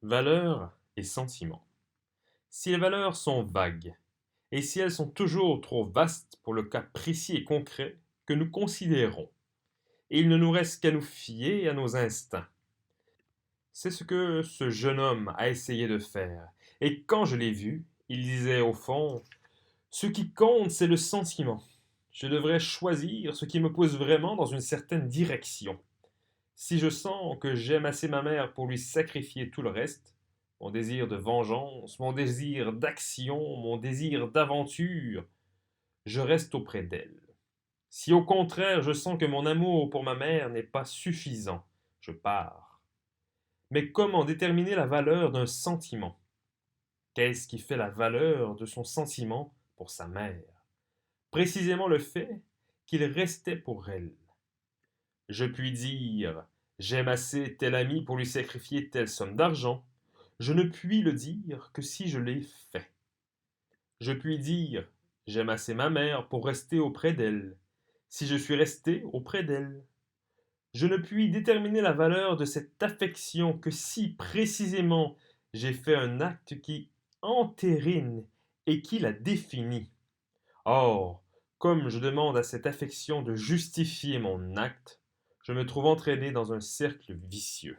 Valeurs et sentiments. Si les valeurs sont vagues, et si elles sont toujours trop vastes pour le cas précis et concret que nous considérons, il ne nous reste qu'à nous fier à nos instincts. C'est ce que ce jeune homme a essayé de faire, et quand je l'ai vu, il disait au fond, ce qui compte, c'est le sentiment. Je devrais choisir ce qui me pousse vraiment dans une certaine direction. Si je sens que j'aime assez ma mère pour lui sacrifier tout le reste, mon désir de vengeance, mon désir d'action, mon désir d'aventure, je reste auprès d'elle. Si au contraire je sens que mon amour pour ma mère n'est pas suffisant, je pars. Mais comment déterminer la valeur d'un sentiment? Qu'est-ce qui fait la valeur de son sentiment pour sa mère? Précisément le fait qu'il restait pour elle. Je puis dire j'aime assez tel ami pour lui sacrifier telle somme d'argent. Je ne puis le dire que si je l'ai fait. Je puis dire j'aime assez ma mère pour rester auprès d'elle, si je suis resté auprès d'elle. Je ne puis déterminer la valeur de cette affection que si précisément j'ai fait un acte qui entérine et qui la définit. Or, comme je demande à cette affection de justifier mon acte, je me trouve entraîné dans un cercle vicieux.